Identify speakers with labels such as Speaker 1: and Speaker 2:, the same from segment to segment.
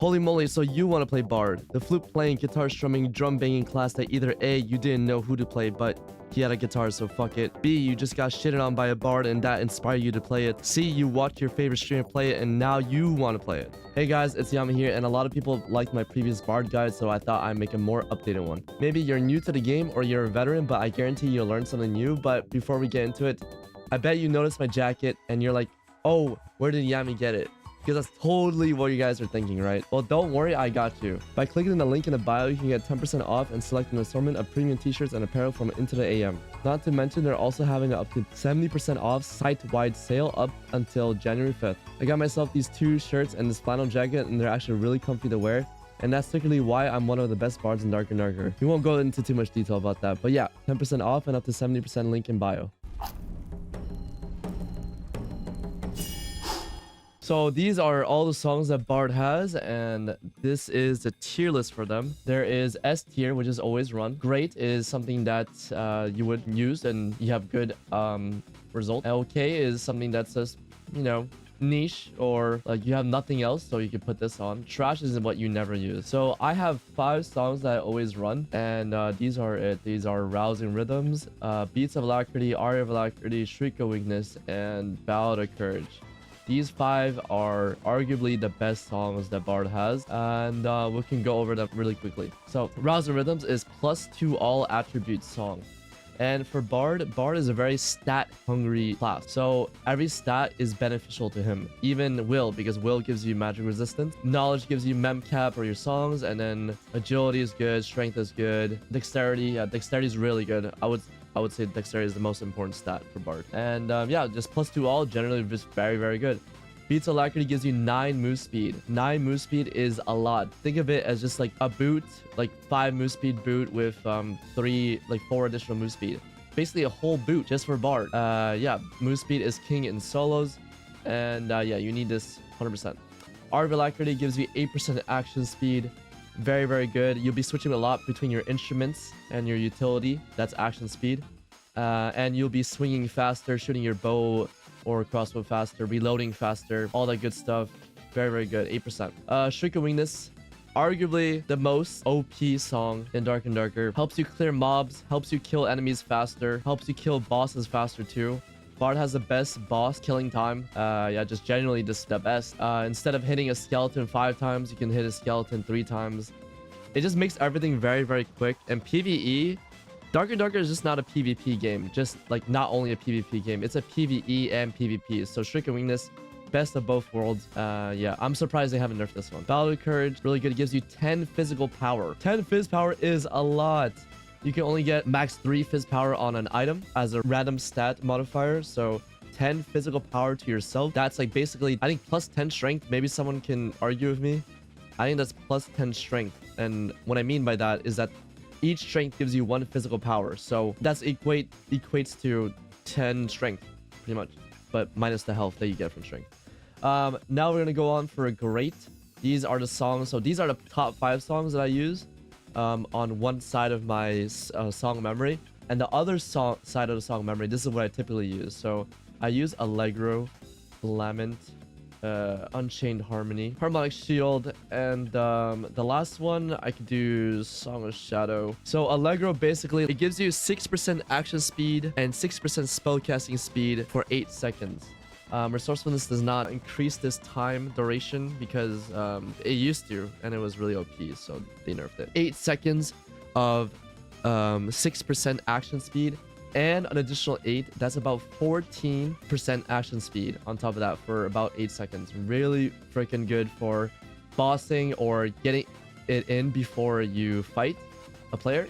Speaker 1: Holy moly, so you want to play Bard. The flute playing, guitar strumming, drum banging class that either A, you didn't know who to play, but he had a guitar, so fuck it. B, you just got shitted on by a bard and that inspired you to play it. C, you watched your favorite streamer play it and now you want to play it. Hey guys, it's Yami here, and a lot of people liked my previous bard guide, so I thought I'd make a more updated one. Maybe you're new to the game or you're a veteran, but I guarantee you'll learn something new. But before we get into it, I bet you noticed my jacket and you're like, oh, where did Yami get it? Because that's totally what you guys are thinking, right? Well, don't worry, I got you. By clicking the link in the bio, you can get 10% off and select an assortment of premium t-shirts and apparel from Into the AM. Not to mention, they're also having an up to 70% off site-wide sale up until January 5th. I got myself these 2 shirts and this flannel jacket, and they're actually really comfy to wear. And that's secretly why I'm one of the best bards in Dark and Darker. We won't go into too much detail about that, but yeah, 10% off and up to 70% link in bio. So these are all the songs that Bard has, and this is the tier list for them. There is S tier, which is always run. Great is something that you would use and you have good result. LK is something that's just, you know, niche, or like you have nothing else, so you can put this on. Trash is what you never use. So I have 5 songs that I always run, and these are it. These are Rousing Rhythms, Beats of Alacrity, Aria of Alacrity, Shriek of Weakness, and Ballad of Courage. These 5 are arguably the best songs that Bard has, and we can go over them really quickly. So, Rousing Rhythms is +2 all attribute song. And for Bard is a very stat-hungry class. So, every stat is beneficial to him. Even Will, because Will gives you magic resistance. Knowledge gives you mem cap for your songs, and then Agility is good, Strength is good. Dexterity, Dexterity is really good. I would say Dexterity is the most important stat for Bard. And yeah, just +2 all, generally just very, very good. Beats Alacrity gives you 9 move speed. 9 move speed is a lot. Think of it as just like a boot, like 5 move speed boot with 4 additional move speed. Basically a whole boot just for Bard. Yeah, move speed is king in solos. And yeah, you need this 100%. Art of Alacrity gives you 8% action speed. Very, very good. You'll be switching a lot between your instruments and your utility. That's action speed. And you'll be swinging faster, shooting your bow or crossbow faster, reloading faster, all that good stuff. Very, very good. 8%. Shriek of Weakness, arguably the most OP song in Dark and Darker. Helps you clear mobs, helps you kill enemies faster, helps you kill bosses faster too. Bard has the best boss killing time. Yeah, just generally just the best. Instead of hitting a skeleton 5 times, you can hit a skeleton 3 times. It just makes everything very, very quick. And PvE, Dark and Darker is just not a PvP game. Just like not only a PvP game, it's a PvE and PvP. So Shriek of Weakness, best of both worlds. Yeah, I'm surprised they haven't nerfed this one. Ballad of Courage, really good. It gives you 10 physical power. 10 phys power is a lot. You can only get max 3 phys power on an item as a random stat modifier. So 10 physical power to yourself. That's like basically, I think +10 strength. Maybe someone can argue with me. I think that's +10 strength. And what I mean by that is that each strength gives you 1 physical power. So that's equates to 10 strength, pretty much. But minus the health that you get from strength. Now we're going to go on for a great. These are the songs. So these are the top 5 songs that I use. On one side of my song memory, and the other side of the song memory, this is what I typically use. So I use Allegro, Lament, Unchained Harmony, Harmonic Shield, and the last one I could do Song of Shadow. So Allegro, basically it gives you 6% action speed and 6% spellcasting speed for 8 seconds. Resourcefulness does not increase this time duration because it used to, and it was really OP, so they nerfed it. 8 seconds of 6% action speed and an additional 8. That's about 14% action speed on top of that for about 8 seconds. Really freaking good for bossing or getting it in before you fight a player.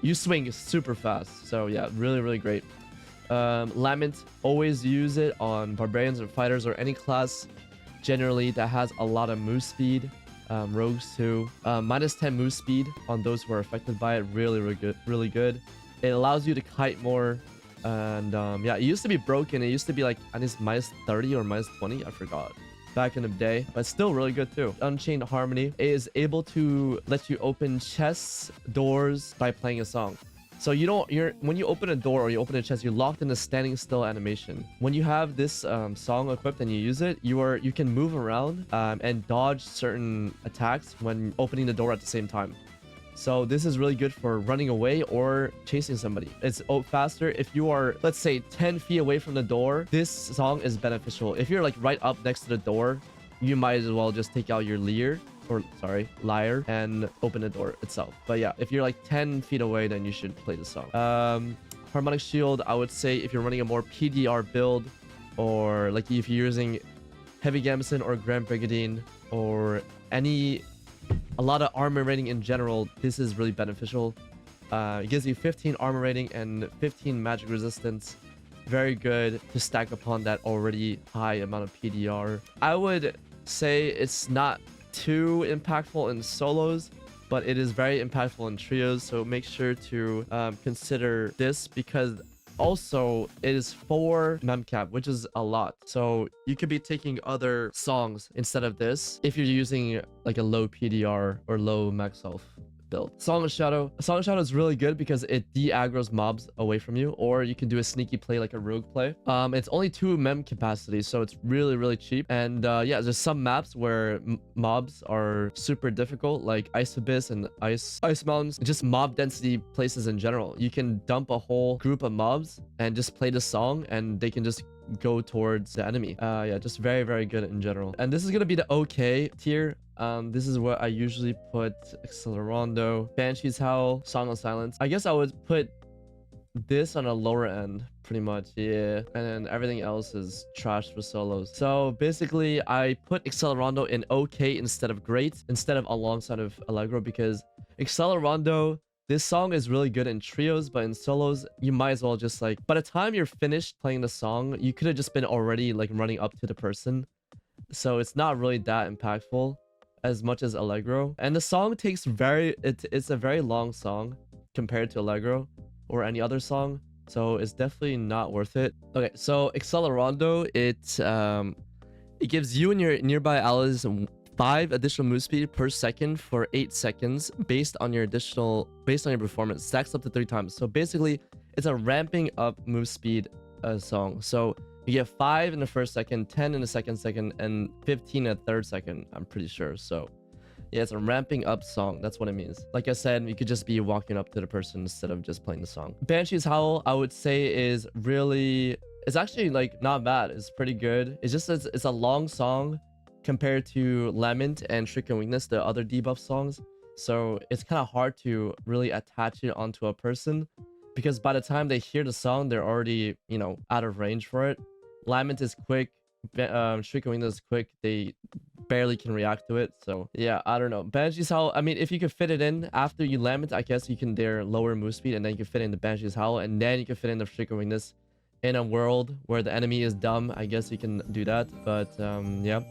Speaker 1: You swing super fast, so yeah, really, really great. Lament, always use it on barbarians or fighters or any class generally that has a lot of move speed. Rogues too. -10 move speed on those who are affected by it. Really, really good. It allows you to kite more. And yeah, it used to be broken. It used to be like, I think it's -30 or -20. I forgot. Back in the day, but still really good too. Unchained Harmony is able to let you open chests, doors by playing a song. So you don't, when you open a door or you open a chest, you're locked in a standing still animation. When you have this song equipped and you use it, you can move around and dodge certain attacks when opening the door at the same time. So this is really good for running away or chasing somebody. It's faster if you are, let's say, 10 feet away from the door. This song is beneficial. If you're like right up next to the door, you might as well just take out your lyre and open the door itself. But yeah, if you're like 10 feet away, then you should play the song. Harmonic Shield, I would say if you're running a more PDR build, or like if you're using Heavy Gambeson or Grand Brigandine or a lot of armor rating in general, this is really beneficial. It gives you 15 armor rating and 15 magic resistance. Very good to stack upon that already high amount of PDR. I would say it's not too impactful in solos, but it is very impactful in trios, so make sure to consider this, because also it is 4 memcap, which is a lot. So you could be taking other songs instead of this if you're using like a low PDR or low max health build. Song of Shadow is really good because it de-aggroes mobs away from you, or you can do a sneaky play like a rogue play. It's only 2 mem capacity, so it's really cheap. And yeah, there's some maps where mobs are super difficult, like Ice Abyss and Ice Mountains, just mob density places in general. You can dump a whole group of mobs and just play the song, and they can just go towards the enemy. Yeah, just very good in general. And this is gonna be the okay tier. This is what I usually put: Accelerando, Banshee's Howl, Song of Silence. I guess I would put this on a lower end, pretty much. Yeah, and then everything else is trash for solos. So basically, I put Accelerando in okay instead of great, instead of alongside of Allegro, because Accelerando, this song is really good in trios, but in solos, you might as well just like, by the time you're finished playing the song, you could have just been already like running up to the person. So it's not really that impactful as much as Allegro. And the song takes it's a very long song compared to Allegro or any other song. So it's definitely not worth it. Okay, so Accelerando, it gives you and your nearby allies 5 additional move speed per second for 8 seconds based on your performance. Stacks up to 3 times. So basically, it's a ramping up move speed song. So you get 5 in the first second, 10 in the second, and 15 in the third second, I'm pretty sure. So yeah, it's a ramping up song. That's what it means. Like I said, you could just be walking up to the person instead of just playing the song. Banshee's Howl, I would say, is really... It's actually like not bad. It's pretty good. It's just it's a long song compared to Lament and Trick and Weakness, the other debuff songs. So it's kind of hard to really attach it onto a person, because by the time they hear the song, they're already, you know, out of range for it. Lament is quick, Trick and Weakness is quick. They barely can react to it. So yeah, I don't know. Banshee's Howl, I mean, if you could fit it in after you Lament, I guess you can lower move speed, and then you can fit in the Banshee's Howl, and then you can fit in the Trick and Weakness. In a world where the enemy is dumb, I guess you can do that. But yeah.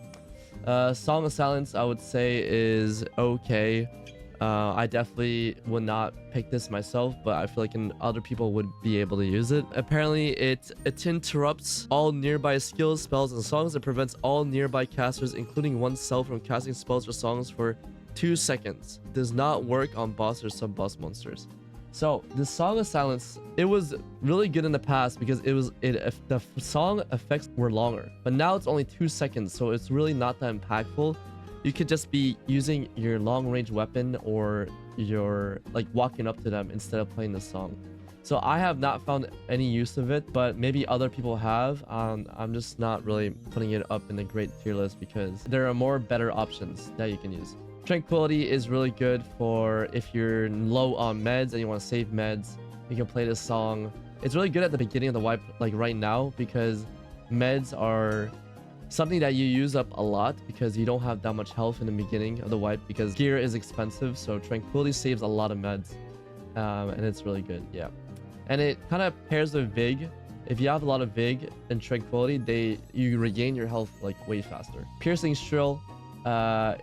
Speaker 1: Song of Silence, I would say, is okay. I definitely would not pick this myself, but I feel like other people would be able to use it. Apparently, it interrupts all nearby skills, spells, and songs. It prevents all nearby casters, including oneself, from casting spells or songs for 2 seconds. Does not work on boss or sub-boss monsters. So the Song of Silence, it was really good in the past because the song effects were longer, but now it's only 2 seconds, so it's really not that impactful. You could just be using your long range weapon, or your like walking up to them instead of playing the song. So I have not found any use of it, but maybe other people have. I'm just not really putting it up in the great tier list because there are more better options that you can use. Tranquility is really good for if you're low on meds and you want to save meds. You can play this song. It's really good at the beginning of the wipe, like right now, because meds are something that you use up a lot because you don't have that much health in the beginning of the wipe because gear is expensive. So Tranquility saves a lot of meds, and it's really good. Yeah, and it kind of pairs with Vig. If you have a lot of Vig and Tranquility, you regain your health like way faster. Piercing Shrill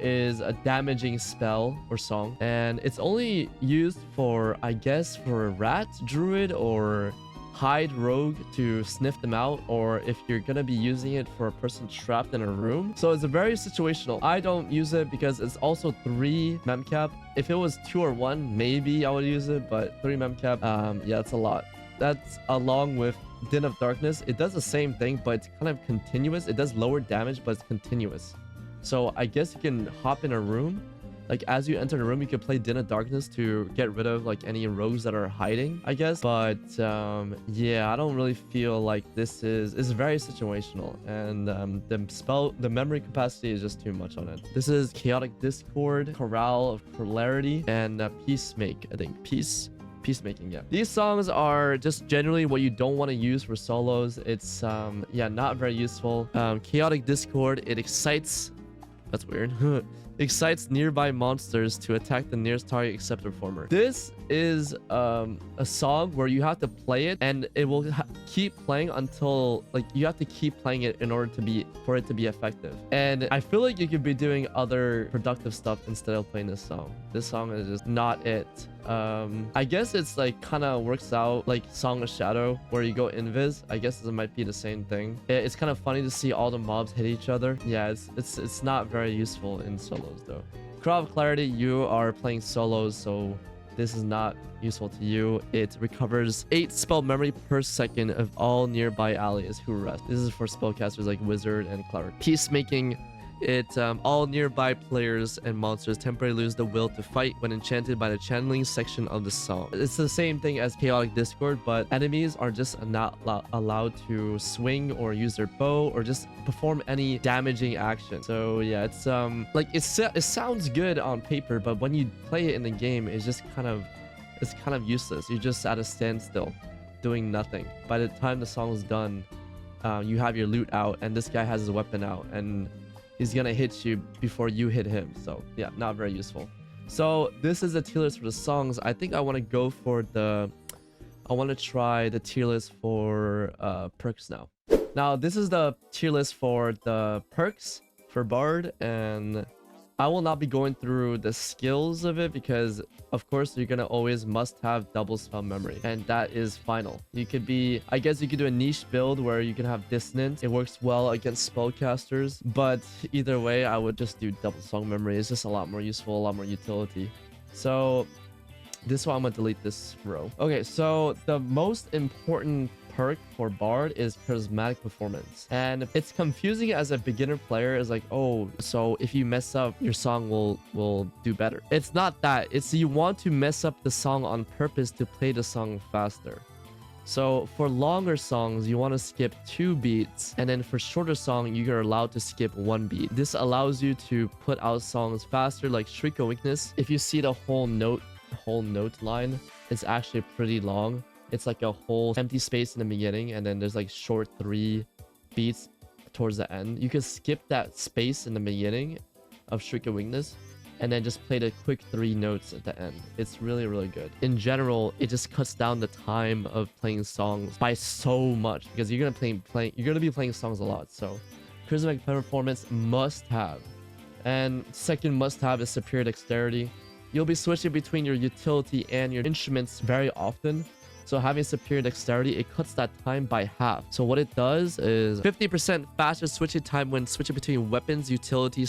Speaker 1: is a damaging spell or song, and it's only used for, I guess, for a rat druid or hide rogue to sniff them out, or if you're gonna be using it for a person trapped in a room. So it's a very situational. I don't use it because it's also 3 memcap. If it was 2 or 1, maybe I would use it, but 3 memcap, yeah, it's a lot. That's along with Den of Darkness. It does the same thing, but it's kind of continuous. It does lower damage, but it's continuous. So I guess you can hop in a room. Like, as you enter the room, you can play Den of Darkness to get rid of, like, any rogues that are hiding, I guess. But, yeah, I don't really feel like this is very situational. And the memory capacity is just too much on it. This is Chaotic Discord, Chorale of Clarity, and Peacemake, I think. Peacemaking, yeah. These songs are just generally what you don't want to use for solos. It's, yeah, not very useful. Chaotic Discord, it excites... That's weird. Excites nearby monsters to attack the nearest target except performer. This is a song where you have to play it and it will keep playing until, like, you have to keep playing it in order for it to be effective. And I feel like you could be doing other productive stuff instead of playing this song. This song is just not it. I guess it's like kind of works out like Song of Shadow where you go invis. I guess it might be the same thing. It's kind of funny to see all the mobs hit each other. Yeah, it's not very useful in solos though. Chorale of Clarity, you are playing solos, so this is not useful to you. It recovers 8 spell memory per second of all nearby allies who rest. This is for spellcasters like Wizard and Cleric. Peacemaking, all nearby players and monsters temporarily lose the will to fight when enchanted by the channeling section of the song. It's the same thing as Chaotic Discord, but enemies are just not allowed to swing or use their bow or just perform any damaging action. So yeah, it's like it sounds good on paper, but when you play it in the game, it's kind of useless. You're just at a standstill, doing nothing. By the time the song is done, you have your loot out, and this guy has his weapon out, and he's gonna hit you before you hit him. So yeah, not very useful. So this is the tier list for the songs. I think I want to go for I want to try the tier list for perks now. Now this is the tier list for the perks for Bard, and I will not be going through the skills of it because of course you're gonna always must have double spell memory, and that is final. You could be, I guess you could do a niche build where you can have dissonance. It works well against spellcasters, but either way I would just do double song memory. It's just a lot more useful, a lot more utility. So this one I'm gonna delete this row. Okay, so the most important perk for Bard is Charismatic Performance, and it's confusing as a beginner player. Is like, oh, so if you mess up, your song will do better. It's not that. It's you want to mess up the song on purpose to play the song faster. So for longer songs, you want to skip 2 beats, and then for shorter song, you're allowed to skip 1 beat. This allows you to put out songs faster, like Shriek of Weakness. If you see the whole note line, it's actually pretty long. It's like a whole empty space in the beginning, and then there's like short 3 beats towards the end. You can skip that space in the beginning of Shriek of Weakness and then just play the quick 3 notes at the end. It's really, really good. In general, it just cuts down the time of playing songs by so much because you're gonna be playing songs a lot. So Charismatic Performance must have. And second must have is Superior Dexterity. You'll be switching between your utility and your instruments very often. So having Superior Dexterity, it cuts that time by half. So what it does is 50% faster switching time when switching between weapons, utility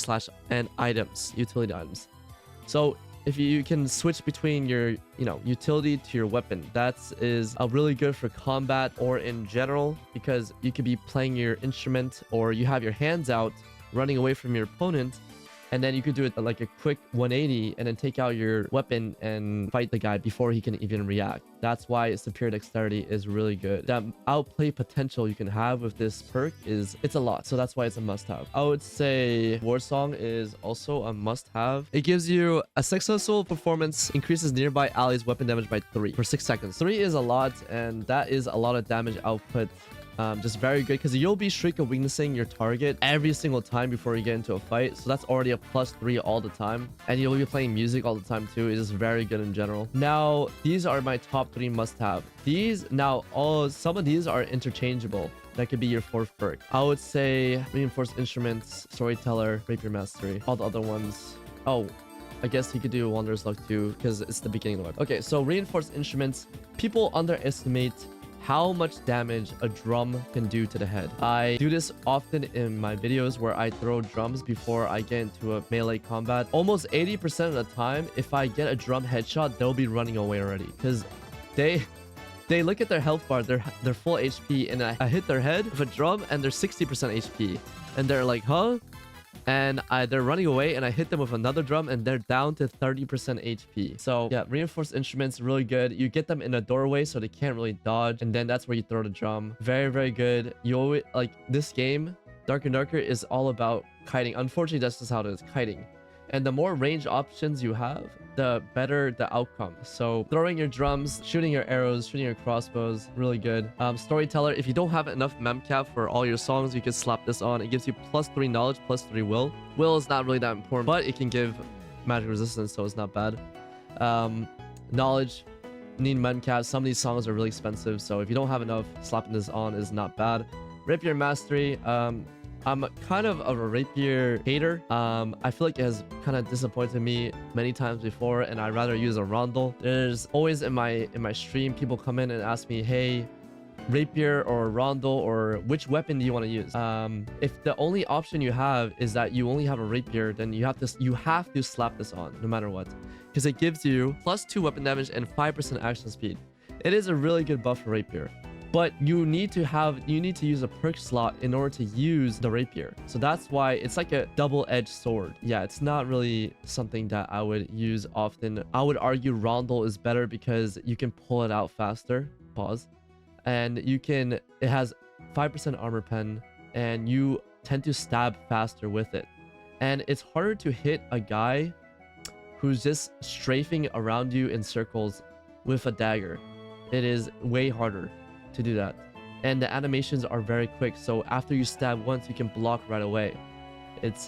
Speaker 1: and items, utility items. So if you can switch between your, utility to your weapon, that is really good for combat or in general, because you could be playing your instrument or you have your hands out running away from your opponent, and then you could do it like a quick 180 and then take out your weapon and fight the guy before he can even react. That's why Superior Dexterity is really good. That outplay potential you can have with this perk it's a lot. So that's why it's a must-have. I would say War Song is also a must-have. It gives you a successful performance, increases nearby allies' weapon damage by 3 for 6 seconds. 3 is a lot, and that is a lot of damage output. Just very good because you'll be Shriek of Weaknessing your target every single time before you get into a fight. So that's already a +3 all the time. And you'll be playing music all the time too. It's just very good in general. Now, these are my top 3 must-have. Some of these are interchangeable. That could be your 4th perk. I would say Reinforced Instruments, Storyteller, Rapier Mastery. All the other ones. Oh, I guess you could do Wanderer's Luck too because it's the beginning of it. Okay, so Reinforced Instruments. People underestimate how much damage a drum can do to the head. I do this often in my videos where I throw drums before I get into a melee combat. Almost 80% of the time, if I get a drum headshot, they'll be running away already because they look at their health bar, they're full HP, and I hit their head with a drum and they're 60% HP, and they're like, huh? And they're running away, and I hit them with another drum and they're down to 30% HP. So yeah, reinforced instruments, really good. You get them in a doorway so they can't really dodge, and then that's where you throw the drum. Very, very good. You always, like, this game, Darker and Darker, is all about kiting. Unfortunately, that's just how it is, kiting. And the more range options you have, the better the outcome. So throwing your drums, shooting your arrows, shooting your crossbows, really good. Storyteller, if you don't have enough memcap for all your songs, you can slap this on. It gives you +3 knowledge, +3 will. Will is not really that important, but it can give magic resistance, so it's not bad. Knowledge, need memcap. Some of these songs are really expensive, so if you don't have enough, slapping this on is not bad. Rapier Mastery, I'm kind of a rapier hater. I feel like it has kind of disappointed me many times before, and I'd rather use a rondel. There's always in my stream, people come in and ask me, hey, rapier or rondel, or which weapon do you want to use? If the only option you have is that you only have a rapier, then you have to slap this on no matter what, because it gives you +2 weapon damage and 5% action speed. It is a really good buff for rapier. But you need to use a perk slot in order to use the rapier. So that's why it's like a double-edged sword. Yeah, it's not really something that I would use often. I would argue rondel is better because you can pull it out faster. Pause. And it has 5% armor pen, and you tend to stab faster with it. And it's harder to hit a guy who's just strafing around you in circles with a dagger. It is way harder to do that, and the animations are very quick, so after you stab once you can block right away. It's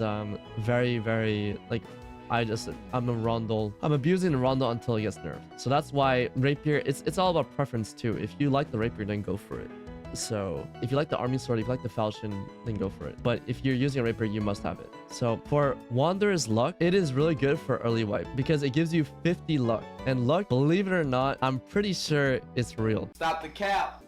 Speaker 1: very, very, like, I'm abusing the rondel until it gets nerfed. So that's why rapier, it's all about preference too. If you like the rapier, then go for it. So if you like the army sword, if you like the falchion, then go for it. But if you're using a rapier, you must have it. So for Wanderer's Luck, it is really good for early wipe because it gives you 50 luck, and luck, believe it or not, I'm pretty sure it's real.
Speaker 2: Stop the cap.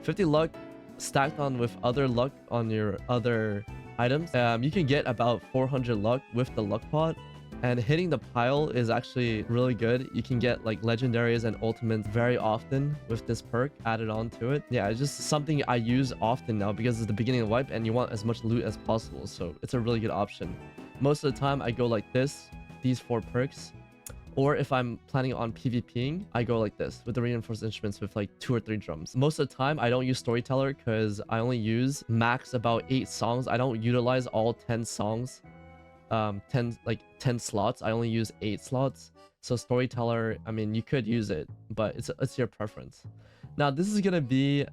Speaker 1: 50 luck stacked on with other luck on your other items. You can get about 400 luck with the luck pot, and hitting the pile is actually really good. You can get like legendaries and ultimates very often with this perk added on to it. Yeah, it's just something I use often now because it's the beginning of wipe and you want as much loot as possible, so it's a really good option. Most of the time I go like this, these 4 perks. Or if I'm planning on PvPing, I go like this with the reinforced instruments with like 2 or 3 drums. Most of the time, I don't use Storyteller because I only use max about 8 songs. I don't utilize all 10 songs, 10 slots. I only use 8 slots. So Storyteller, I mean, you could use it, but it's your preference. Now, this is gonna be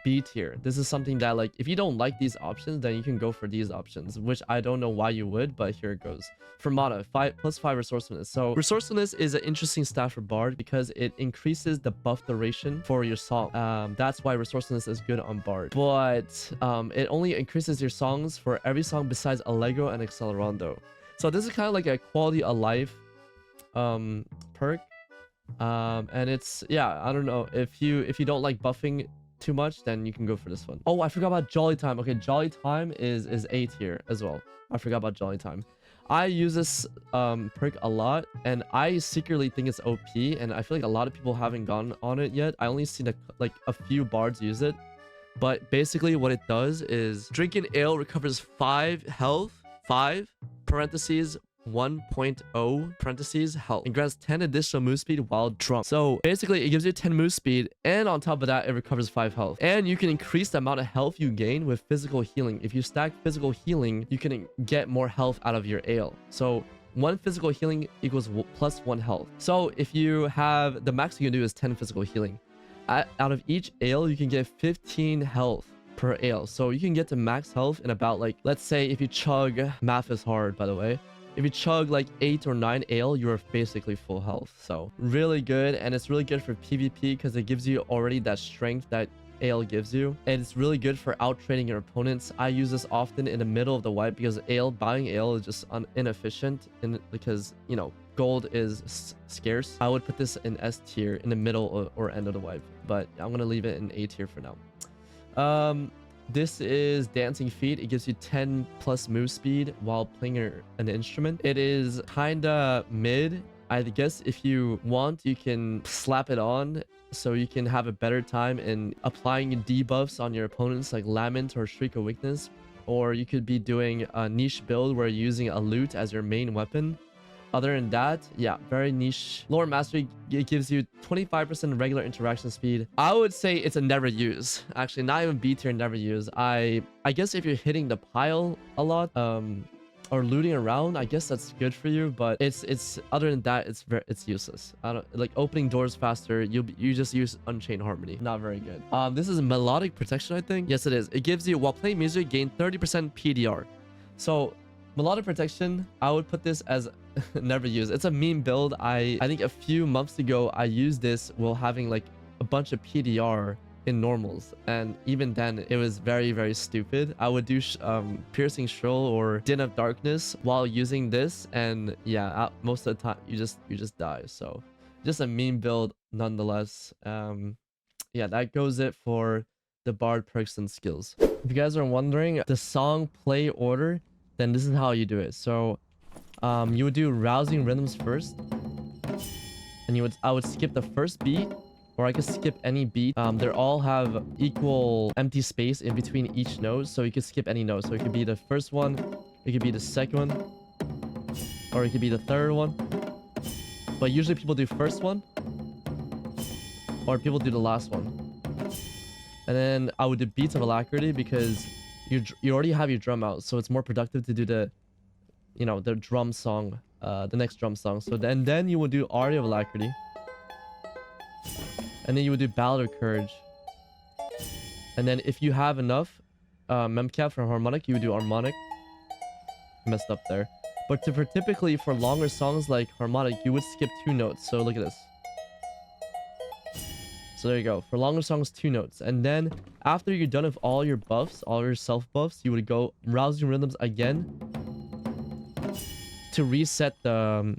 Speaker 1: B tier. This is something that, like, if you don't like these options, then you can go for these options, which I don't know why you would, but here it goes. For mana, +5 resourcefulness. So resourcefulness is an interesting stat for Bard because it increases the buff duration for your song. That's why resourcefulness is good on Bard. But it only increases your songs for every song besides Allegro and Accelerando. So this is kind of like a quality of life perk. And it's, yeah, I don't know, if you don't like buffing too much, then you can go for this one. Oh, I forgot about Jolly Time. Okay, Jolly Time is A tier as well. I forgot about Jolly Time. I use this perk a lot, and I secretly think it's OP, and I feel like a lot of people haven't gone on it yet. I only seen like a few bards use it, but basically what it does is drinking ale recovers 5 health, 5 parentheses 1.0 parentheses health, and grants 10 additional move speed while drunk. So basically it gives you 10 move speed, and on top of that it recovers 5 health, and you can increase the amount of health you gain with physical healing. If you stack physical healing, you can get more health out of your ale. So 1 physical healing equals +1 health. So if you have, the max you can do is 10 physical healing. Out of each ale you can get 15 health per ale, so you can get to max health in about, like, let's say if you chug, math is hard by the way, if you chug like 8 or 9 ale, you're basically full health. So really good, and it's really good for PvP because it gives you already that strength that Ale gives you, and it's really good for out trading your opponents. I use this often in the middle of the wipe because buying Ale is just inefficient, and because you know gold is scarce. I would put this in S tier in the middle or end of the wipe, but I'm gonna leave it in A tier for now. This is Dancing Feet. It gives you 10 plus move speed while playing an instrument. It is kinda mid. I guess if you want, you can slap it on so you can have a better time in applying debuffs on your opponents like Lament or Shriek of Weakness. Or you could be doing a niche build where you're using a lute as your main weapon. Other than that, yeah, very niche. Lore Mastery, it gives you 25% regular interaction speed. I would say it's a never use. Actually, not even B tier, never use. I guess if you're hitting the pile a lot, or looting around, I guess that's good for you. But it's other than that, it's useless. I don't like opening doors faster. You just use Unchained Harmony. Not very good. This is Melodic Protection, I think. Yes, it is. It gives you while playing music, gain 30% PDR. So Melodic Protection, I would put this as never use. It's a meme build. I think a few months ago I used this while having like a bunch of PDR in normals, and even then it was very, very stupid. I would do Piercing Shrill or Din of Darkness while using this, and yeah, most of the time you just die. So just a meme build nonetheless. Yeah, that goes it for the Bard perks and skills. If you guys are wondering the song play order, then this is how you do it. So you would do Rousing Rhythms first, and I would skip the first beat, or I could skip any beat. They all have equal empty space in between each note, so you could skip any note. So it could be the first one, it could be the second one, or it could be the third one. But usually people do first one, or people do the last one. And then I would do Beats of Alacrity because you already have your drum out, so it's more productive to do the drum song, the next drum song. So then you would do Aria of Alacrity, and then you would do Ballad of Courage. And then if you have enough memcap for harmonic, you would do harmonic. Messed up there. But typically for longer songs like harmonic, you would skip 2 notes. So look at this. So there you go. For longer songs, 2 notes. And then after you're done with all your buffs, all your self buffs, you would go Rousing Rhythms again to reset the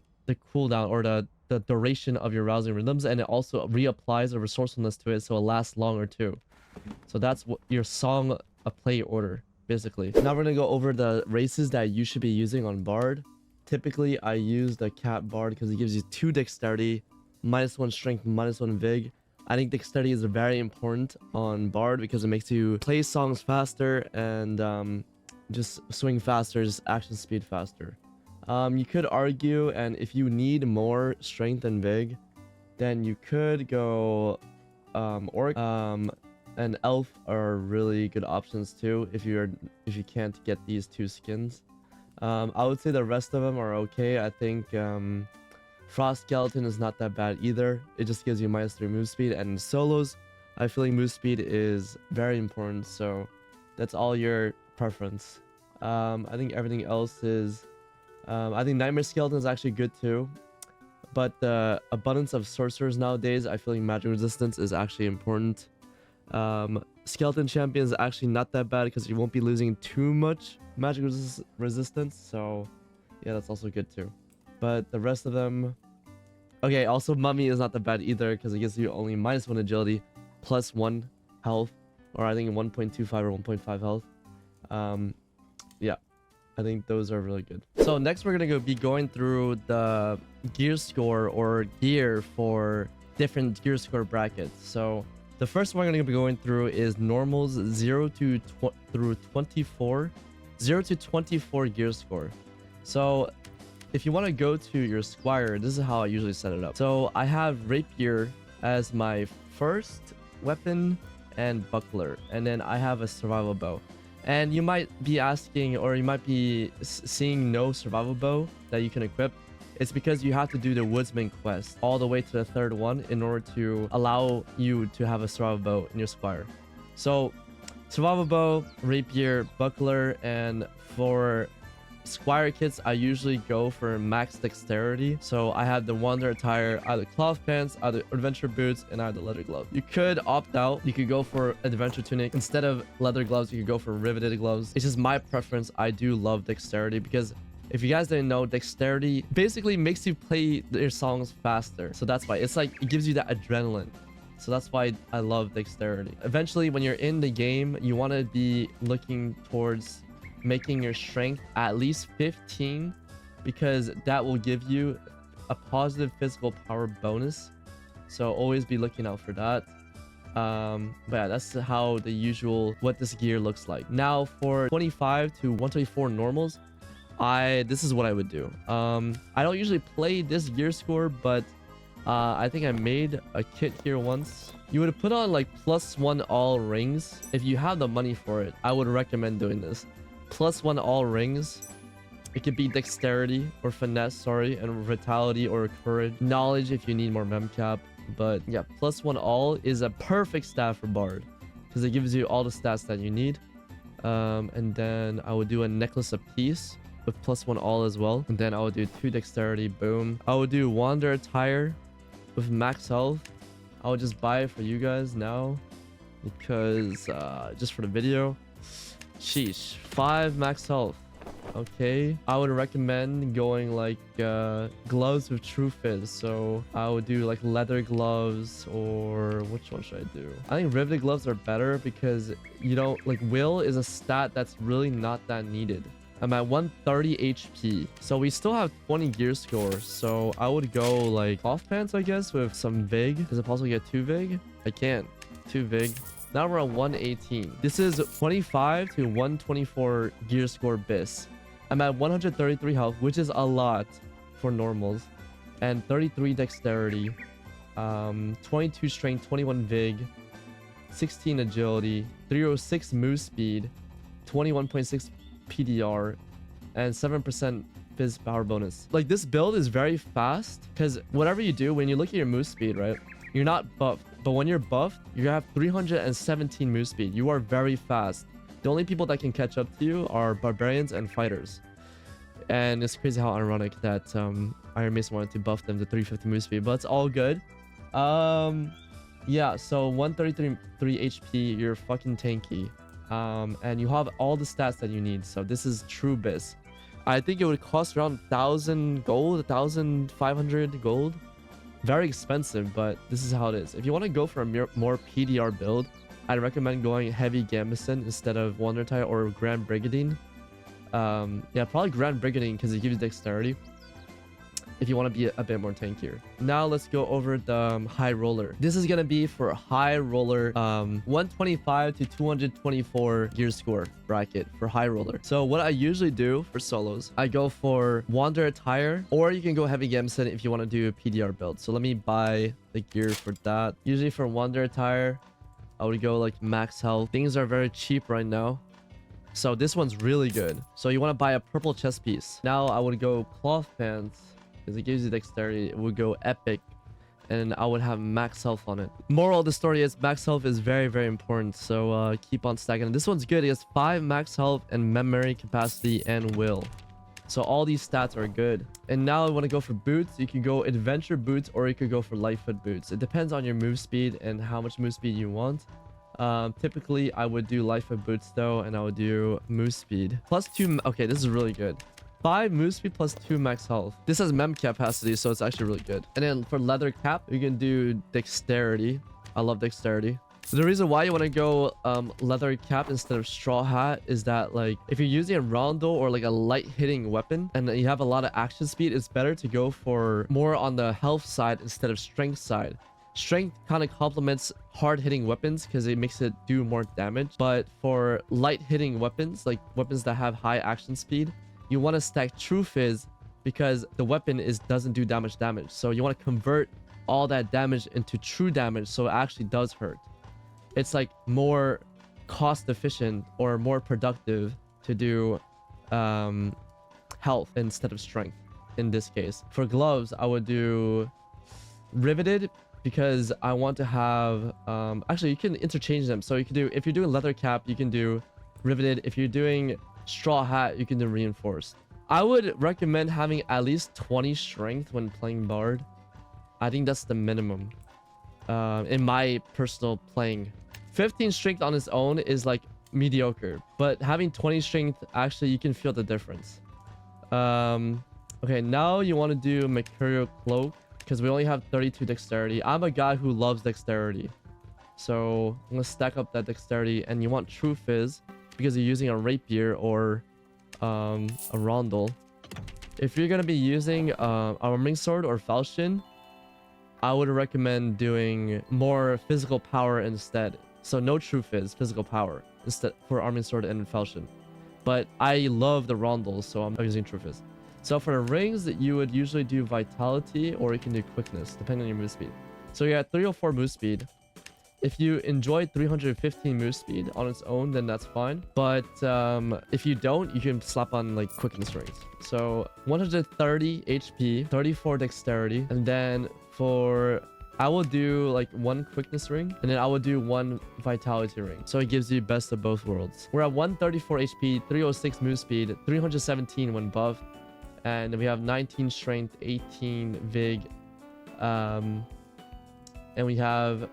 Speaker 1: cooldown or the duration of your Rousing Rhythms, and it also reapplies a resourcefulness to it so it lasts longer too. So that's what your song play order basically. Now we're gonna go over the races that you should be using on Bard. Typically I use the Cat Bard because it gives you 2 dexterity, -1 strength, -1 vig. I think dexterity is very important on Bard because it makes you play songs faster and just swing faster, just action speed faster. You could argue, and if you need more strength and vig, then you could go Orc and Elf are really good options too if you can't get these 2 skins. I would say the rest of them are okay. I think Frost Skeleton is not that bad either. It just gives you -3 move speed, and in solos I feel like move speed is very important, so that's all your preference. I think everything else is I think Nightmare Skeleton is actually good too, but the abundance of sorcerers nowadays, I feel like magic resistance is actually important. Skeleton Champion is actually not that bad because you won't be losing too much magic resistance, so yeah, that's also good too. But the rest of them, okay, also Mummy is not that bad either because it gives you only -1 agility, +1 health, or I think 1.25 or 1.5 health. Yeah, I think those are really good. So next we're gonna be going through the gear score or gear for different gear score brackets. So the first one we're gonna be going through is normals 0 to 24 gear score. So if you want to go to your Squire, this is how I usually set it up. So I have Rapier as my first weapon and buckler, and then I have a survival bow. And you might be asking, or you might be seeing no survival bow that you can equip. It's because you have to do the Woodsman quest all the way to the 3rd one in order to allow you to have a survival bow in your Squire. So survival bow, Rapier, buckler, and for Squire kits, I usually go for max dexterity. So I have the wander attire, either cloth pants, either adventure boots, and either leather glove. You could opt out. You could go for adventure tunic. Instead of leather gloves, you could go for riveted gloves. It's just my preference. I do love dexterity because if you guys didn't know, dexterity basically makes you play your songs faster. So that's why it's like, it gives you that adrenaline. So that's why I love dexterity. Eventually, when you're in the game, you want to be looking towards making your strength at least 15 because that will give you a positive physical power bonus. So always be looking out for that. But yeah, that's how the usual, what this gear looks like. Now for 25 to 124 normals, this is what I would do. I don't usually play this gear score, but I think I made a kit here once. You would put on like +1 all rings. If you have the money for it, I would recommend doing this. +1 all rings. It could be dexterity or finesse, sorry, and vitality or courage. Knowledge if you need more memcap. But yeah, +1 all is a perfect stat for Bard because it gives you all the stats that you need. And then I would do a necklace of peace with +1 all as well. And then I would do 2 dexterity, boom. I would do wander attire with max health. I would just buy it for you guys now because just for the video. Sheesh, 5 max health. Okay, I would recommend going like gloves with true fit. So I would do like leather gloves, or which one should I do? I think riveted gloves are better because you don't like will is a stat that's really not that needed. I'm at 130 HP, so we still have 20 gear score. So I would go like cloth pants, I guess, with some vig. Does it possibly get 2 vig? I can't. 2 vig. Now we're on 118. This is 25 to 124 gear score bis. I'm at 133 health, which is a lot for normals, and 33 dexterity, 22 strength, 21 vig, 16 agility, 306 move speed, 21.6 PDR, and 7% phys power bonus. Like this build is very fast because whatever you do, when you look at your move speed, right, you're not buffed. But when you're buffed, you have 317 move speed. You are very fast. The only people that can catch up to you are barbarians and fighters. And it's crazy how ironic that Iron Mace wanted to buff them to 350 move speed, but it's all good. Yeah, so 133 HP, you're fucking tanky. And you have all the stats that you need. So this is true biz. I think it would cost around 1,000 gold, 1,500 gold. Very expensive, but this is how it is. If you want to go for a more PDR build, I'd recommend going heavy Gambison instead of Wander Tire or Grand Brigandine. Yeah, probably Grand Brigandine because it gives you dexterity if you want to be a bit more tankier. Now let's go over the high roller. This is gonna be for high roller, 125 to 224 gear score bracket for high roller. So what I usually do for solos, I go for wander attire, or you can go heavy Gamson if you want to do a PDR build. So let me buy the gear for that. Usually for wander attire, I would go like max health. Things are very cheap right now, so this one's really good. So you want to buy a purple chest piece. Now I would go cloth pants because it gives you dexterity. It would go epic, and I would have max health on it. Moral of the story is max health is very, very important. So keep on stacking. And this one's good. It has 5 max health and memory capacity and will. So all these stats are good. And now I want to go for boots. You can go adventure boots, or you could go for lightfoot boots. It depends on your move speed and how much move speed you want. Typically I would do lightfoot boots though, and I would do move speed +2. Okay, this is really good. 5 move speed +2 max health. This has mem capacity, so it's actually really good. And then for leather cap, you can do dexterity. I love dexterity. So the reason why you want to go leather cap instead of straw hat is that, like, if you're using a rondo or like a light hitting weapon and you have a lot of action speed, it's better to go for more on the health side instead of strength side. Strength kind of complements hard hitting weapons because it makes it do more damage. But for light hitting weapons, like weapons that have high action speed, you want to stack true fizz because the weapon doesn't do damage. So you want to convert all that damage into true damage, so it actually does hurt. It's like more cost efficient or more productive to do health instead of strength in this case. For gloves, I would do riveted because I want to have actually you can interchange them. So you can do, if you're doing leather cap, you can do riveted. If you're doing straw hat, you can do reinforced. I would recommend having at least 20 strength when playing Bard. I think that's the minimum. In my personal playing. 15 strength on its own is like mediocre, but having 20 strength, actually you can feel the difference. Okay, now you want to do Mercurial Cloak because we only have 32 dexterity. I'm a guy who loves dexterity, so I'm gonna stack up that dexterity. And you want True Fizz because you're using a rapier or a rondel. If you're gonna be using arming sword or falchion, I would recommend doing more physical power instead. So no True Fizz, physical power instead for arming sword and falchion. But I love the rondels, so I'm using True Fizz. So for the rings, you would usually do vitality or you can do quickness depending on your move speed. So you're at 304 move speed. If you enjoy 315 move speed on its own, then that's fine. But if you don't, you can slap on like quickness rings. So 130 HP, 34 dexterity, and then for I will do like one quickness ring, and then I will do one vitality ring. So it gives you best of both worlds. We're at 134 HP, 306 move speed, 317 when buffed, and we have 19 strength, 18 vig, and we have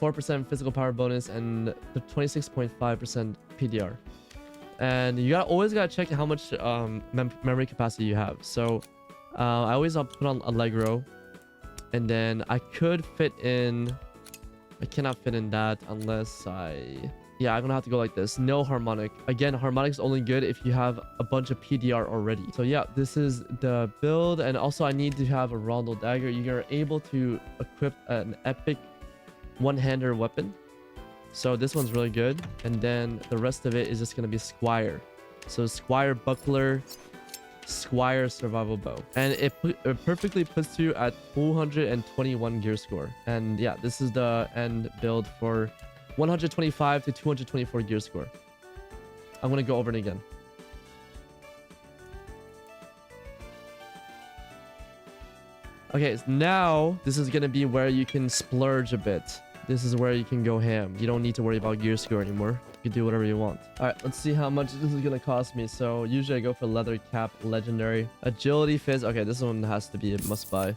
Speaker 1: 4% physical power bonus and 26.5% PDR. And you always gotta check how much memory capacity you have. So I always put on Allegro, and then I could fit in. I cannot fit in that unless yeah, I'm gonna have to go like this. No harmonic. Again, harmonic's only good if you have a bunch of PDR already. So yeah, this is the build. And also I need to have a rondel dagger. You're able to equip an epic one-hander weapon, so this one's really good. And then the rest of it is just gonna be Squire. So Squire buckler, Squire survival bow, and it perfectly puts you at 221 gear score. And yeah, this is the end build for 125 to 224 gear score. I'm gonna go over it again. Okay, so now this is gonna be where you can splurge a bit. This is where you can go ham. You don't need to worry about gear score anymore. You can do whatever you want. All right, let's see how much this is gonna cost me. So usually I go for leather cap, legendary, agility fizz. Okay, this one has to be a must buy,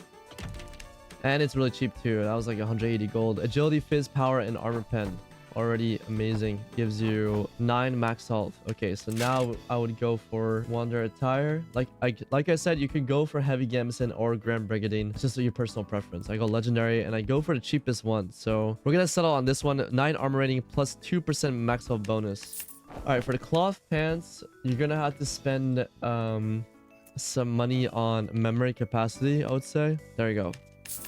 Speaker 1: and it's really cheap too. That was like 180 gold. Agility fizz, power, and armor pen. Already amazing. Gives you 9 max health. Okay, so now I would go for Wander attire. Like I said, you could go for heavy gambeson or grand brigadine. It's just your personal preference. I go legendary and I go for the cheapest one. So we're gonna settle on this one. 9 armor rating plus 2% max health bonus. All right, for the cloth pants, you're gonna have to spend some money on memory capacity, I would say. There you go.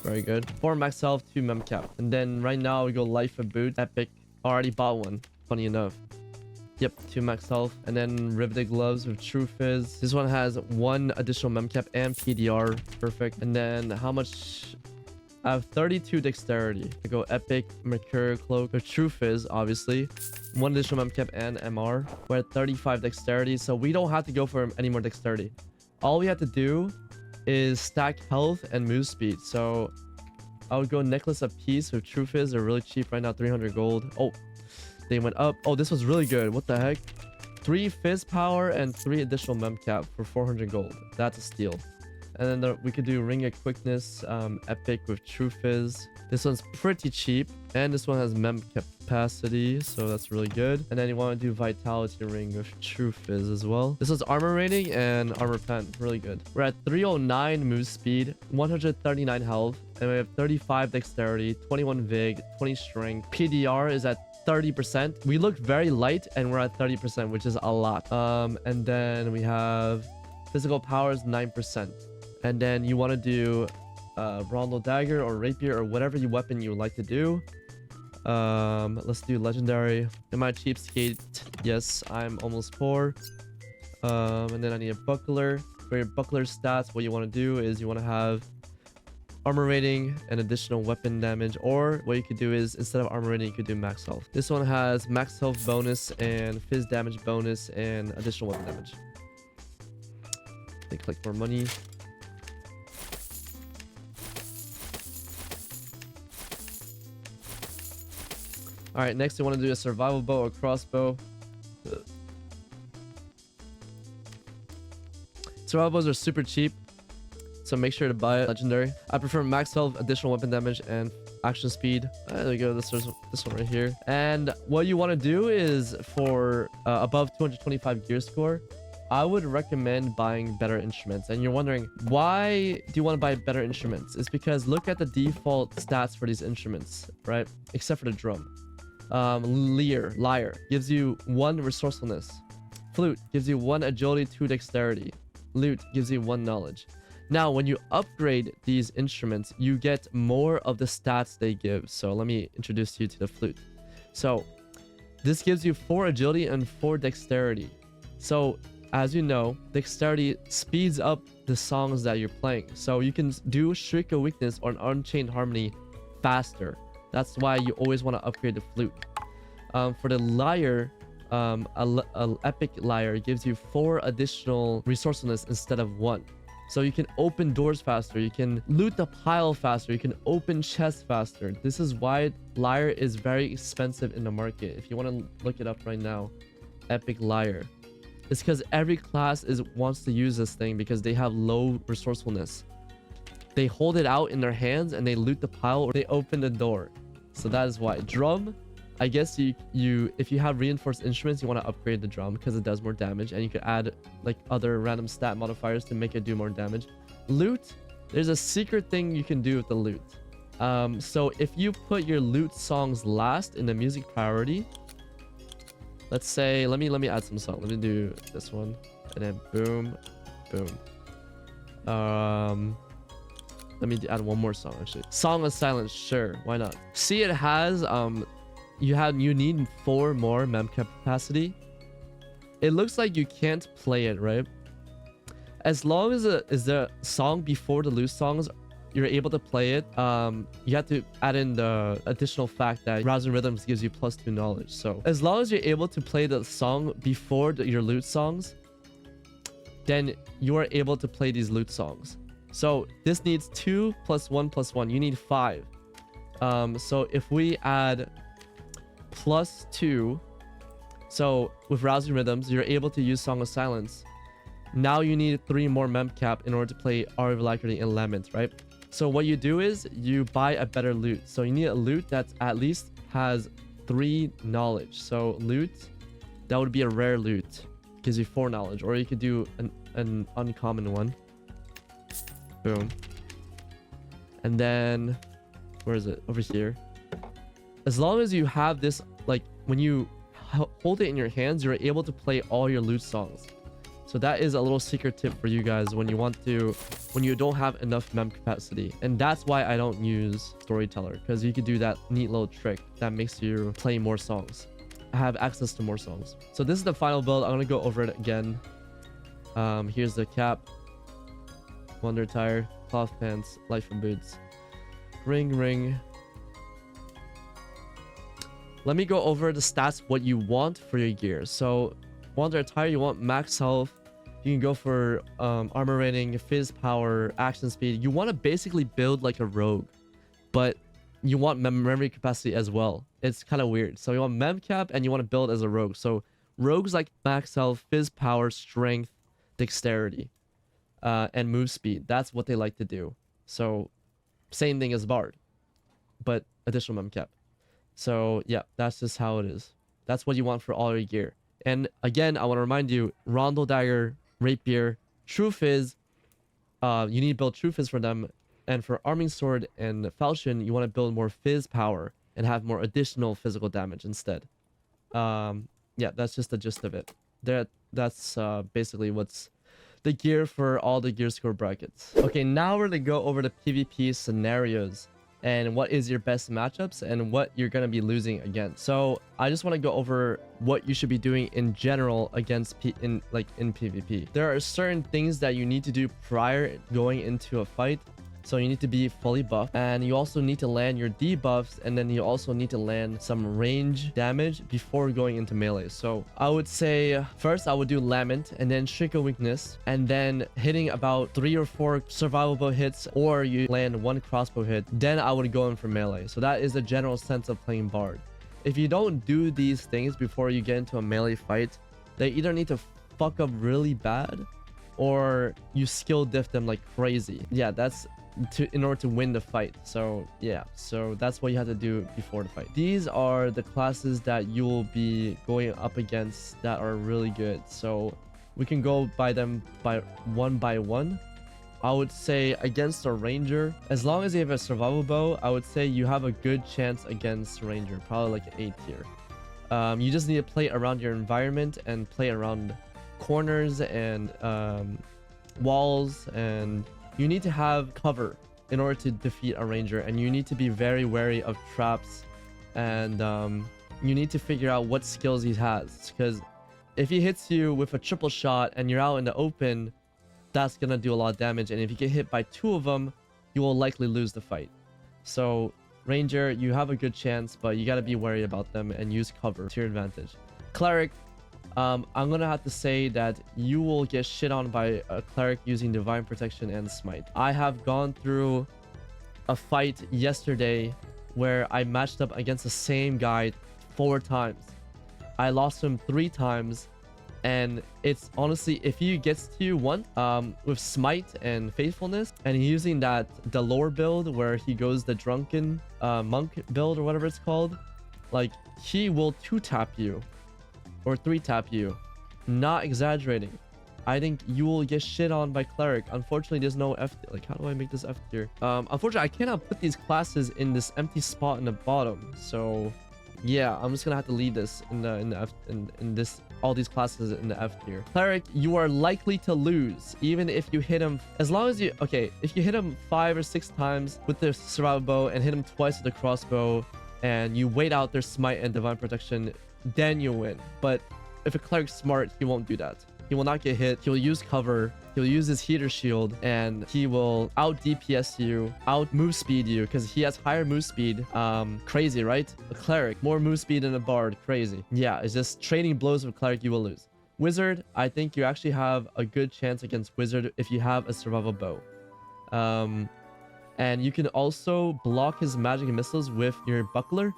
Speaker 1: Very good. 4 max health, 2 mem cap. And then right now we go life of boot, epic. Already bought one, funny enough. Yep, 2 max health. And then riveted gloves with True Fizz. This one has 1 additional memcap and PDR. Perfect. And then how much? I have 32 dexterity. I go epic, Mercurial Cloak with True Fizz, obviously. 1 additional memcap and MR. We're at 35 dexterity, so we don't have to go for any more dexterity. All we have to do is stack health and move speed. So I would go necklace of peace with True Fizz. They're really cheap right now, 300 gold. Oh, they went up. Oh, this was really good. What the heck? 3 fizz power and 3 additional memcap for 400 gold. That's a steal. And then we could do ring of quickness, epic with True Fizz. This one's pretty cheap, and this one has mem capacity, so that's really good. And then you want to do vitality ring with True Fizz as well. This one's armor rating and armor pen, really good. We're at 309 move speed, 139 health, and we have 35 dexterity, 21 vig, 20 strength. PDR is at 30%. We look very light, and we're at 30%, which is a lot. And then we have physical powers 9%. And then you want to do rondel dagger or rapier or whatever weapon you would like to do. Let's do legendary. Am I cheapskate? Yes, I'm almost poor. And then I need a buckler. For your buckler stats, what you want to do is you want to have armor rating and additional weapon damage, or what you could do is instead of armor rating you could do max health. This one has max health bonus and fizz damage bonus and additional weapon damage. They collect more money. All right, next we want to do a survival bow or crossbow. Survivals are super cheap, so make sure to buy it. Legendary. I prefer max health, additional weapon damage, and action speed. There we go. This one right here. And what you want to do is for above 225 gear score, I would recommend buying better instruments. And you're wondering, why do you want to buy better instruments? It's because look at the default stats for these instruments, right? Except for the drum. Lyre gives you 1 resourcefulness. Flute gives you 1 agility, 2 dexterity. Lute gives you 1 knowledge. Now, when you upgrade these instruments, you get more of the stats they give. So let me introduce you to the flute. So this gives you 4 agility and 4 dexterity. So as you know, dexterity speeds up the songs that you're playing. So you can do Shriek of Weakness or an Unchained Harmony faster. That's why you always want to upgrade the flute. For the lyre, a epic lyre gives you 4 additional resourcefulness instead of 1. So you can open doors faster, you can loot the pile faster, you can open chests faster. This is why lyre is very expensive in the market. If you want to look it up right now, epic lyre. It's because every class wants to use this thing because they have low resourcefulness. They hold it out in their hands and they loot the pile or they open the door. So that is why. Drum, I guess if you have reinforced instruments, you want to upgrade the drum because it does more damage, and you could add like other random stat modifiers to make it do more damage. Lute, there's a secret thing you can do with the lute. So if you put your lute songs last in the music priority, let's say, let me add some song. Let me do this one, and then boom, boom. Let me add one more song actually. Song of Silence, sure, why not? See, it has you need 4 more memcap capacity. It looks like you can't play it, right? As long as the song before the loose songs, you're able to play it. You have to add in the additional fact that Rousing Rhythms gives you +2 knowledge. So as long as you're able to play the song before your loot songs, then you are able to play these loot songs. So this needs 2 + 1 + 1. You need 5. So if we add +2, so with Rousing Rhythms, you're able to use Song of Silence. Now you need 3 more memcap in order to play Aria of Alacrity and Lament, right? So what you do is you buy a better loot. So you need a loot that at least has 3 knowledge. So loot, that would be a rare loot. Gives you 4 knowledge. Or you could do an uncommon one. Boom. And then, where is it? Over here. As long as you have this, like when you hold it in your hands, you're able to play all your loot songs. So that is a little secret tip for you guys when you don't have enough mem capacity. And that's why I don't use Storyteller, because you could do that neat little trick that makes you play more songs, have access to more songs. So this is the final build. I'm gonna go over it again. Here's the cap, Wonder Tire, cloth pants, light from boots, ring. Let me go over the stats, what you want for your gear. So Wander Attire, you want max health. You can go for armor rating, fizz power, action speed. You want to basically build like a rogue, but you want memory capacity as well. It's kind of weird. So you want mem cap and you want to build as a rogue. So rogues like max health, fizz power, strength, dexterity, and move speed. That's what they like to do. So same thing as Bard, but additional mem cap. So yeah, that's just how it is. That's what you want for all your gear. And again, I want to remind you, Rondo Dagger, Rapier, True Fizz, you need to build True Fizz for them. And for Arming Sword and Falchion, you want to build more Fizz power and have more additional physical damage instead. Yeah, that's just the gist of it. That's basically what's the gear for all the gear score brackets. Okay, now we're going to go over the PvP scenarios and what is your best matchups and what you're going to be losing against. So I just want to go over what you should be doing in general against in PvP. There are certain things that you need to do prior going into a fight. So you need to be fully buffed, and you also need to land your debuffs, and then you also need to land some range damage before going into melee. So I would say first I would do Lament, and then Shrink of Weakness, and then hitting about 3 or 4 survivable hits, or you land 1 crossbow hit, then I would go in for melee. So that is the general sense of playing Bard. If you don't do these things before you get into a melee fight, they either need to fuck up really bad, or you skill diff them like crazy. Yeah, that's in order to win the fight. So yeah, so that's what you have to do before the fight. These are the classes that you will be going up against that are really good. So we can go by them by one. I would say against a ranger, as long as you have a survival bow, I would say you have a good chance against ranger, probably like an 8 tier. You just need to play around your environment and play around corners and walls, and you need to have cover in order to defeat a ranger, and you need to be very wary of traps, and you need to figure out what skills he has, because if he hits you with a triple shot and you're out in the open, that's gonna do a lot of damage, and if you get hit by 2 of them, you will likely lose the fight. So ranger, you have a good chance, but you got to be wary about them and use cover to your advantage. Cleric, I'm gonna have to say that you will get shit on by a cleric using divine protection and smite. I have gone through a fight yesterday where I matched up against the same guy 4 times. I lost him 3 times, and it's honestly, if he gets to you once with smite and faithfulness, and he's using the lore build where he goes the drunken monk build or whatever it's called, like he will 2-tap you or 3-tap you. Not exaggerating. I think you will get shit on by cleric. Unfortunately, there's no F tier. Like, how do I make this F tier? Unfortunately, I cannot put these classes in this empty spot in the bottom. So yeah, I'm just gonna have to leave this in the F, in this, all these classes in the F tier. Cleric, you are likely to lose even if you hit him, as long as you, okay, if you hit him 5 or 6 times with the survival bow and hit him twice with the crossbow, and you wait out their smite and divine protection, then you win. But if a cleric's smart, he won't do that. He will not get hit. He'll use cover. He'll use his heater shield, and he will out DPS you, out move speed you, because he has higher move speed. Crazy, right? A cleric, more move speed than a bard. Crazy. Yeah, it's just trading blows with cleric, you will lose. Wizard, I think you actually have a good chance against wizard if you have a survival bow. And you can also block his magic missiles with your buckler.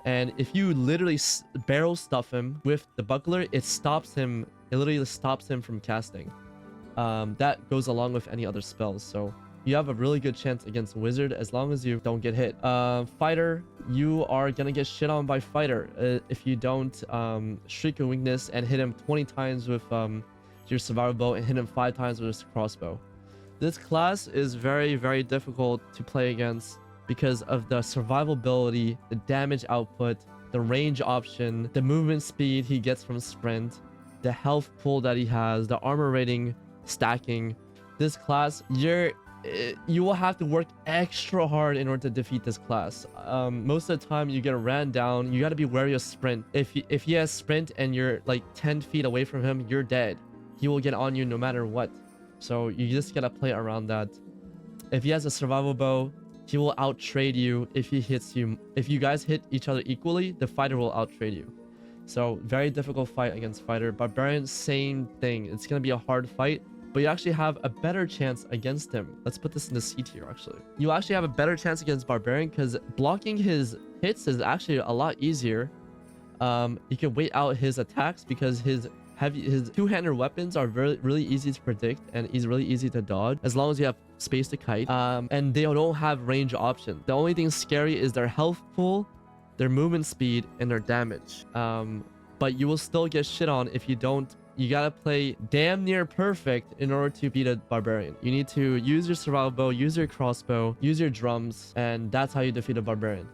Speaker 1: And if you literally barrel stuff him with the buckler, it stops him. It literally stops him from casting. That goes along with any other spells. So you have a really good chance against wizard as long as you don't get hit. Fighter, you are gonna get shit on by fighter if you don't shriek a weakness and hit him 20 times with your survival bow and hit him 5 times with his crossbow. This class is very, very difficult to play against because of the survivability, the damage output, the range option, the movement speed he gets from sprint, the health pool that he has, the armor rating stacking. This class, you will have to work extra hard in order to defeat this class. Most of the time you get ran down. You got to be wary of sprint. If he has sprint and you're like 10 feet away from him, you're dead. He will get on you no matter what. So you just gotta play around that. If he has a survival bow, he will out trade you if he hits you. If you guys hit each other equally, the fighter will out trade you. So very difficult fight against fighter. Barbarian, same thing. It's gonna be a hard fight, but you actually have a better chance against him. Let's put this in the C tier actually. You actually have a better chance against Barbarian because blocking his hits is actually a lot easier. You can wait out his attacks because his two-handed weapons are really easy to predict and is really easy to dodge as long as you have space to kite. And they don't have range options. The only thing scary is their health pool, their movement speed, and their damage. But you will still get shit on if you don't. You gotta play damn near perfect in order to beat a barbarian. You need to use your survival bow, use your crossbow, use your drums, and that's how you defeat a barbarian.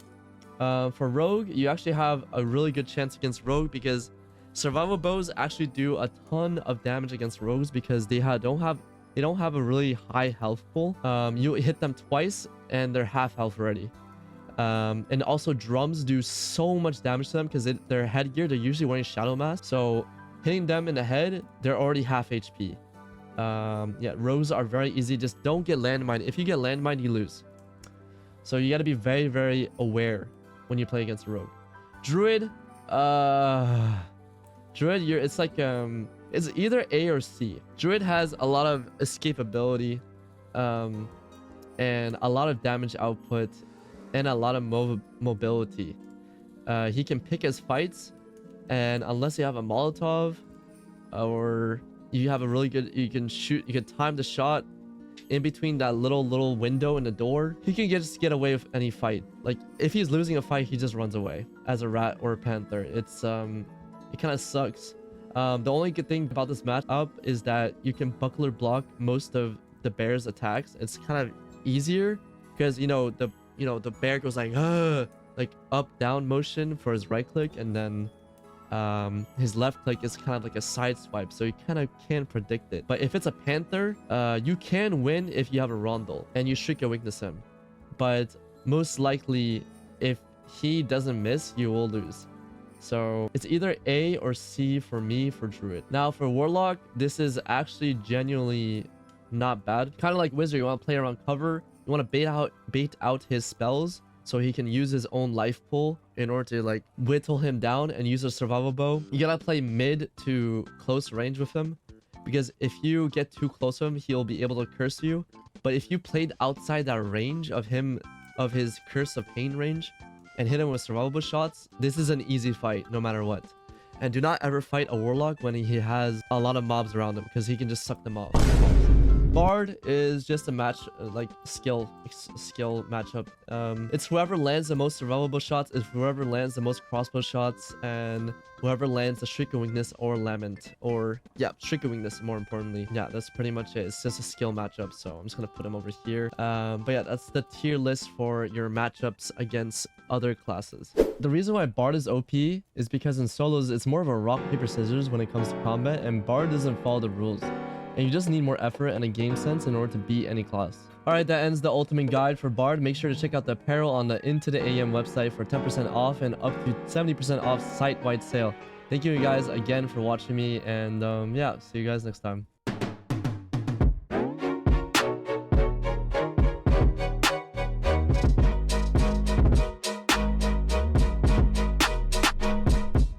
Speaker 1: For rogue, you actually have a really good chance against rogue because survival bows actually do a ton of damage against rogues because they don't have a really high health pool. You hit them twice and they're half health already. And also drums do so much damage to them because their headgear, they're usually wearing shadow mask. So hitting them in the head, they're already half HP. Yeah, rogues are very easy. Just don't get landmine. If you get landmine, you lose. So you got to be very, very aware when you play against a rogue. Druid, it's like it's either A or C. Druid has a lot of escapability, and a lot of damage output, and a lot of mobility. He can pick his fights, and unless you have a Molotov or you have a really good, you can shoot, you can time the shot in between that little window in the door. He can just get away with any fight. Like if he's losing a fight, he just runs away as a rat or a panther. It's it kind of sucks. The only good thing about this matchup is that you can buckler block most of the bear's attacks. It's kind of easier because the bear goes like up down motion for his right click, and then his left click is kind of like a side swipe, so you kind of can't predict it. But if it's a panther, you can win if you have a rondel and you Shriek and Weakness him, but most likely if he doesn't miss, you will lose. So it's either A or C for me for Druid. Now for Warlock, this is actually genuinely not bad. Kind of like Wizard, you want to play around cover, you want to bait out his spells so he can use his own life pool in order to like whittle him down and use a survival bow. You gotta play mid to close range with him, because if you get too close to him, he'll be able to curse you. But if you played outside that range of his Curse of Pain range and hit him with survivable shots, this is an easy fight no matter what. And do not ever fight a Warlock when he has a lot of mobs around him, because he can just suck them off. Bard is just a match, like skill matchup. It's whoever lands the most survivable shots, is whoever lands the most crossbow shots, and whoever lands the Shriek and Weakness or Lament, or yeah, Shriek and Weakness more importantly. Yeah, that's pretty much it. It's just a skill matchup, so I'm just gonna put him over here. But yeah, that's the tier list for your matchups against other classes. The reason why Bard is OP is because in solos it's more of a rock paper scissors when it comes to combat, and Bard doesn't follow the rules. And you just need more effort and a game sense in order to beat any class. Alright, that ends the ultimate guide for Bard. Make sure to check out the apparel on the Into the AM website for 10% off and up to 70% off site-wide sale. Thank you guys again for watching me, and yeah, see you guys next time.